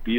20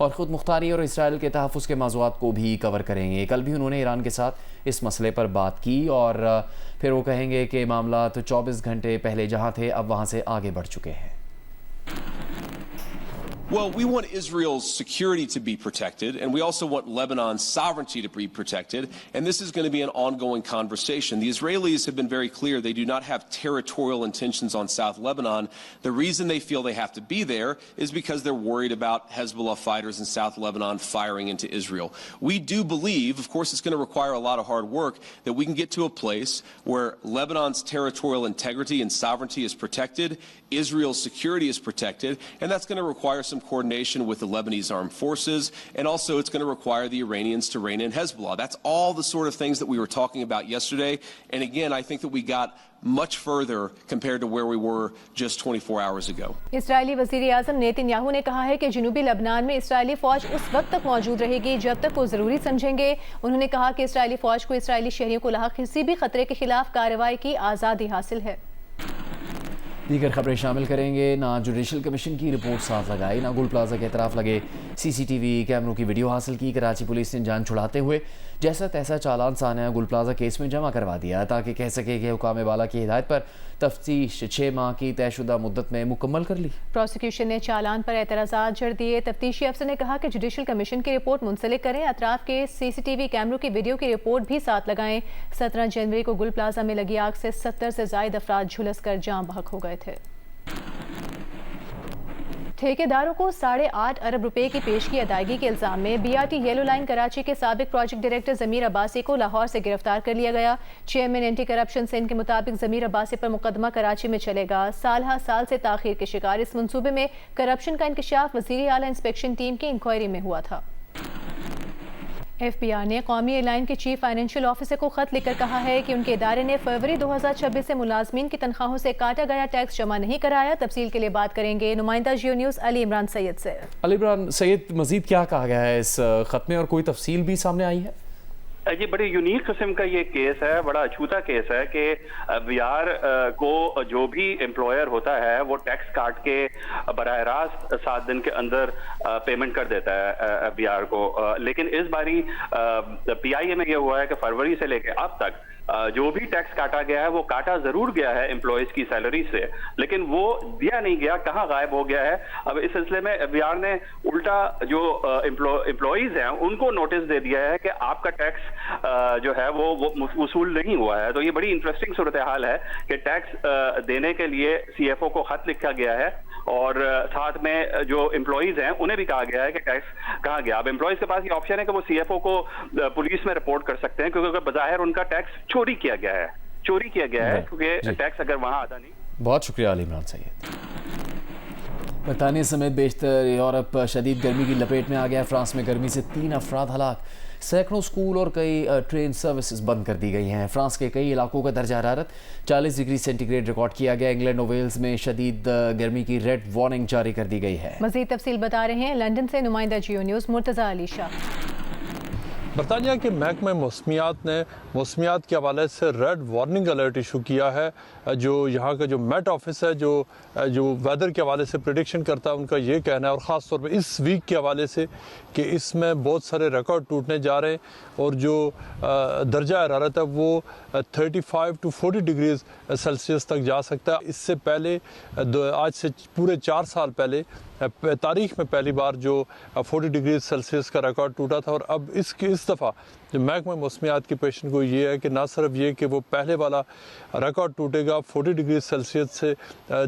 اور خود مختاری اور اسرائیل کے تحفظ کے موضوعات کو بھی کور کریں گے. کل بھی انہوں نے ایران کے ساتھ اس مسئلے پر بات کی اور پھر وہ کہیں گے کہ معاملات 24 گھنٹے پہلے جہاں تھے اب وہاں سے آگے بڑھ چکے ہیں. Well, we want Israel's security to be protected, and we also want Lebanon's sovereignty to be protected, and this is going to be an ongoing conversation. The Israelis have been very clear they do not have territorial intentions on South Lebanon. The reason they feel they have to be there is because they're worried about Hezbollah fighters in South Lebanon firing into Israel. We do believe, of course it's going to require a lot of hard work, that we can get to a place where Lebanon's territorial integrity and sovereignty is protected, Israel's security is protected, and that's going to require some coordination with the Lebanese armed forces, and also it's going to require the Iranians to rein in Hezbollah. That's all the sort of things that we were talking about yesterday, and again, I think that we got much further compared to where we were just 24 hours ago. اسرائیلی وزیر اعظم Nitin Yahoo نے کہا ہے کہ جنوبی لبنان میں اسرائیلی فوج اس وقت تک موجود رہے گی جب تک وہ ضروری سمجھیں گے. انہوں نے کہا کہ اسرائیلی فوج کو اسرائیلی شہریوں کو لاحق کسی بھی خطرے کے خلاف کارروائی کی آزادی حاصل ہے. دیگر خبریں شامل کریں گے. نہ جوڈیشل کمیشن کی رپورٹ ساتھ لگائی، نہ گل پلازا کے اطراف لگے سی سی ٹی وی کیمروں کی ویڈیو حاصل کی. کراچی پولیس نے جان چھڑاتے ہوئے جیسا تیسا چالان سانحہ گل پلازا کیس میں جمع کروا دیا تاکہ کہہ سکے کہ حکام بالا کی ہدایت پر تفتیش 6 ماہ کی طے شدہ مدت میں مکمل کر لی. پروسیکیوشن نے چالان پر اعتراضات جڑ دیے. تفتیشی افسر نے کہا کہ جوڈیشل کمیشن کی رپورٹ منسلک کریں، اطراف کے سی سی ٹی وی کیمروں کی ویڈیو کی رپورٹ بھی ساتھ لگائیں. 17 جنوری کو گل پلازا میں لگی آگ سے 70 سے زائد افراد جھلس کر جاں بحق ہو گئے تھے. ٹھیکیداروں کو 8.5 ارب روپے کی پیشگی ادائیگی کے الزام میں B R T yellow line Karachi کے سابق پروجیکٹ ڈائریکٹر ضمیر عباسی کو لاہور سے گرفتار کر لیا گیا. چیئرمین اینٹی کرپشن سندھ کے مطابق ضمیر عباسی پر مقدمہ کراچی میں چلے گا. سال سے تاخیر کے شکار اس منصوبے میں کرپشن کا انکشاف وزیر اعلیٰ انسپیکشن ٹیم کی انکوائری میں ہوا تھا. ایف بی آر نے قومی ایئر لائن کے چیف فائنینشیل آفیسر کو خط لکھ کر کہا ہے کہ ان کے ادارے نے فروری 2026 سے ملازمین کی تنخواہوں سے کاٹا گیا ٹیکس جمع نہیں کرایا. تفصیل کے لیے بات کریں گے نمائندہ جیو نیوز علی عمران سید سے. علی عمران سید، مزید کیا کہا گیا ہے اس خط میں اور کوئی تفصیل بھی سامنے آئی ہے؟ جی بڑی یونیک قسم کا یہ کیس ہے، بڑا اچھوتا کیس ہے کہ بیار کو جو بھی امپلائر ہوتا ہے وہ ٹیکس کاٹ کے براہ راست 7 دن کے اندر پیمنٹ کر دیتا ہے بیار کو. لیکن اس باری پی آئی اے میں یہ ہوا ہے کہ فروری سے لے کے اب تک جو بھی ٹیکس کاٹا گیا ہے وہ کاٹا ضرور گیا ہے امپلائیز کی سیلری سے، لیکن وہ دیا نہیں گیا، کہاں غائب ہو گیا ہے. اب اس سلسلے میں بیار نے الٹا جو امپلائیز ہیں ان کو نوٹس دے دیا ہے کہ آپ کا ٹیکس جو ہے وہ وصول نہیں ہوا ہے. تو یہ بڑی انٹرسٹنگ صورتحال ہے کہ ٹیکس دینے کے لیے سی ایف او کو خط لکھا گیا ہے اور ساتھ میں جو امپلائیز ہیں انہیں بھی کہا گیا ہے کہ ٹیکس کہاں گیا. اب امپلائیز کے پاس یہ آپشن ہے کہ وہ سی ایف او کو پولیس میں رپورٹ کر سکتے ہیں کیونکہ بظاہر ان کا ٹیکس چوری کیا گیا ہے کیونکہ ٹیکس اگر وہاں ادا نہیں. بہت شکریہ علی عمران سید. برطانیہ سمیت بیشتر یورپ شدید گرمی کی لپیٹ میں آ گیا. فرانس میں گرمی سے 3 افراد ہلاک، سینکڑوں سکول اور کئی ٹرین سروسز بند کر دی گئی ہیں. فرانس کے کئی علاقوں کا درجہ حرارت 40 ڈگری سینٹی گریڈ ریکارڈ کیا گیا. انگلینڈ اور ویلز میں شدید گرمی کی ریڈ وارننگ جاری کر دی گئی ہے. مزید تفصیل بتا رہے ہیں لندن سے نمائندہ جیو نیوز مرتضیٰ علی شاہ. برطانیہ کے محکمہ موسمیات نے موسمیات کے حوالے سے ریڈ وارننگ الرٹ ایشو کیا ہے. جو یہاں کا جو میٹ آفس ہے جو ویدر کے حوالے سے پریڈکشن کرتا ہے ان کا یہ کہنا ہے، اور خاص طور پہ اس ویک کے حوالے سے، کہ اس میں بہت سارے ریکارڈ ٹوٹنے جا رہے ہیں اور جو درجہ حرارت ہے وہ 35 to 40 ڈگریز سیلسیس تک جا سکتا ہے. اس سے پہلے آج سے پورے 4 سال پہلے تاریخ میں پہلی بار جو 40 ڈگریز سیلسیس کا ریکارڈ ٹوٹا تھا. اور اب اس دفعہ جو محکمہ موسمیات کی پیشن گوئی یہ ہے کہ نہ صرف یہ کہ وہ پہلے والا ریکارڈ ٹوٹے گا 40 ڈگری سیلسیس سے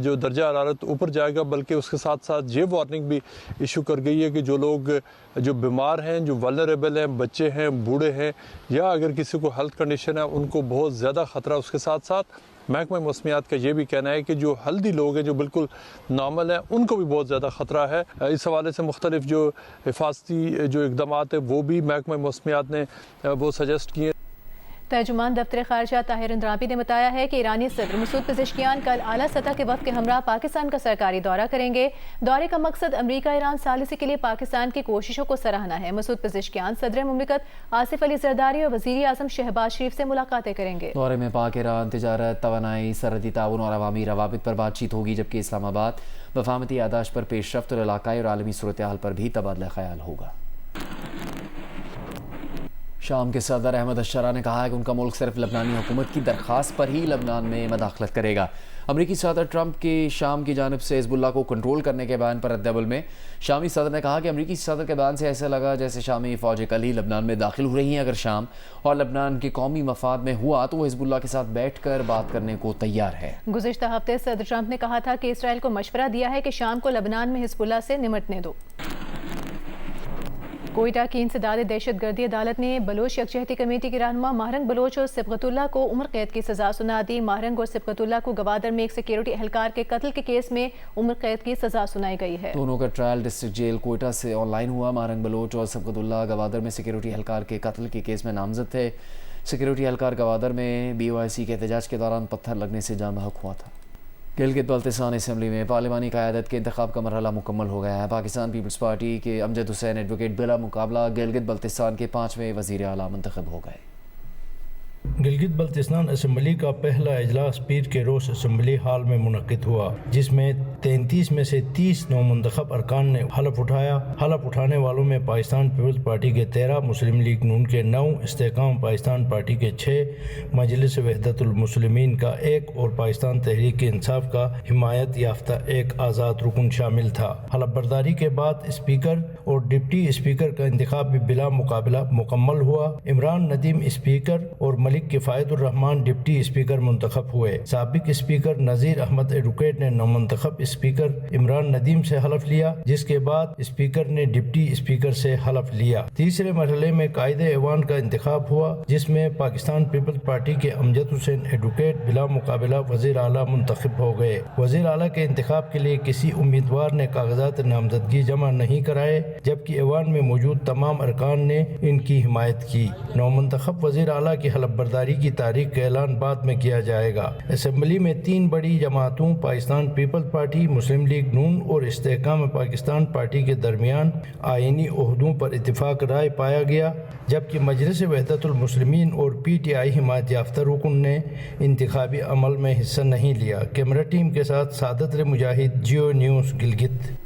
جو درجہ حرارت اوپر جائے گا، بلکہ اس کے ساتھ ساتھ یہ وارننگ بھی ایشو کر گئی ہے کہ جو لوگ جو بیمار ہیں، جو ولنریبل ہیں، بچے ہیں، بوڑھے ہیں، یا اگر کسی کو ہیلتھ کنڈیشن ہے ان کو بہت زیادہ خطرہ. اس کے ساتھ ساتھ محکمہ موسمیات کا یہ بھی کہنا ہے کہ جو ہیلدی لوگ ہیں، جو بالکل نارمل ہیں، ان کو بھی بہت زیادہ خطرہ ہے. اس حوالے سے مختلف جو حفاظتی جو اقدامات ہیں وہ بھی محکمہ موسمیات نے وہ سجیسٹ کیے. ترجمان دفتر خارجہ طاہر اندرابی نے بتایا ہے کہ ایرانی صدر مسعود پزشکیان کل اعلیٰ سطح کے وفد کے ہمراہ پاکستان کا سرکاری دورہ کریں گے۔ دورے کا مقصد امریکہ ایران ثالثی کے لیے پاکستان کی کوششوں کو سراہنا ہے۔ مسعود پزشکیان صدر مملکت آصف علی زرداری اور وزیر اعظم شہباز شریف سے ملاقاتیں کریں گے۔ دورے میں پاک ایران تجارت، توانائی، سرحدی تعاون اور عوامی روابط پر بات چیت ہوگی، جبکہ اسلام آباد مفاہمتی یادداشت پر پیش رفت اور علاقائی اور عالمی صورتحال پر بھی تبادلہ خیال ہوگا۔ شام کے صدر احمد الشرع نے کہا ہے کہ ان کا ملک صرف لبنانی حکومت کی درخواست پر ہی لبنان میں مداخلت کرے گا۔ امریکی صدر ٹرمپ کے شام کی جانب سے حزب اللہ کو کنٹرول کرنے کے بیان پر رد عمل میں شامی صدر نے کہا کہ امریکی صدر کے بیان سے ایسا لگا جیسے شامی فوجیں کل ہی لبنان میں داخل ہو رہی ہیں۔ اگر شام اور لبنان کے قومی مفاد میں ہوا تو وہ حزب اللہ کے ساتھ بیٹھ کر بات کرنے کو تیار ہے۔ گزشتہ ہفتے صدر ٹرمپ نے کہا تھا کہ اسرائیل کو مشورہ دیا ہے کہ شام کو لبنان میں حزب اللہ سے نمٹنے دو۔ کوئٹہ کی انسداد دہشت گردی عدالت نے بلوچ یکجہتی کمیٹی کے رہنما ماہرنگ بلوچ اور صبغت اللہ کو عمر قید کی سزا سنا دی۔ ماہرنگ اور صبغت اللہ کو گوادر میں ایک سیکیورٹی اہلکار کے قتل کے کیس میں عمر قید کی سزا سنائی گئی ہے۔ دونوں کا ٹرائل ڈسٹرکٹ جیل کوئٹہ سے آن لائن ہوا۔ ماہرنگ بلوچ اور صبغت اللہ گوادر میں سیکیورٹی اہلکار کے قتل کے کیس میں نامزد تھے۔ سیکیورٹی اہلکار گوادر میں BOIC کے احتجاج کے دوران پتھر لگنے سے جاں بحق ہوا تھا۔ گلگت بلتستان اسمبلی میں پارلیمانی قیادت کے انتخاب کا مرحلہ مکمل ہو گیا ہے۔ پاکستان پیپلز پارٹی کے امجد حسین ایڈوکیٹ بلا مقابلہ گلگت بلتستان کے 5ویں وزیر اعلیٰ منتخب ہو گئے۔ گلگت بلتستان اسمبلی کا پہلا اجلاس پیر کے روز اسمبلی ہال میں منعقد ہوا، جس میں 33 میں سے 30 نومنتخب ارکان نے حلف اٹھایا۔ حلف اٹھانے والوں میں پاکستان پیپلز پارٹی کے 13، مسلم لیگ نون کے 9، استحکام پاکستان پارٹی کے 6، مجلس وحدت المسلمین کا 1 اور پاکستان تحریک انصاف کا حمایت یافتہ 1 آزاد رکن شامل تھا۔ حلف برداری کے بعد اسپیکر اور ڈپٹی اسپیکر کا انتخاب بھی بلا مقابلہ مکمل ہوا۔ عمران ندیم اسپیکر اور ملک کفایت الرحمان ڈپٹی اسپیکر منتخب ہوئے۔ سابق اسپیکر نذیر احمد ایڈوکیٹ نے نومنتخب اسپیکر عمران ندیم سے حلف لیا، جس کے بعد اسپیکر نے ڈپٹی اسپیکر سے حلف لیا۔ تیسرے مرحلے میں قائد ایوان کا انتخاب ہوا، جس میں پاکستان پیپلز پارٹی کے امجد حسین ایڈوکیٹ بلا مقابلہ وزیر اعلیٰ منتخب ہو گئے۔ وزیر اعلیٰ کے انتخاب کے لیے کسی امیدوار نے کاغذات نامزدگی جمع نہیں کرائے، جبکہ ایوان میں موجود تمام ارکان نے ان کی حمایت کی۔ نومنتخب وزیر اعلیٰ کی حلف برداری کی تاریخ کا اعلان بعد میں کیا جائے گا۔ اسمبلی میں 3 بڑی جماعتوں پاکستان پیپلز پارٹی، مسلم لیگ نون اور استحکام پاکستان پارٹی کے درمیان آئینی عہدوں پر اتفاق رائے پایا گیا، جبکہ مجلس وحدت المسلمین اور PTI حمایت یافتہ رکن نے انتخابی عمل میں حصہ نہیں لیا۔ کیمرہ ٹیم کے ساتھ سعادت مجاہد، جیو نیوز، گلگت۔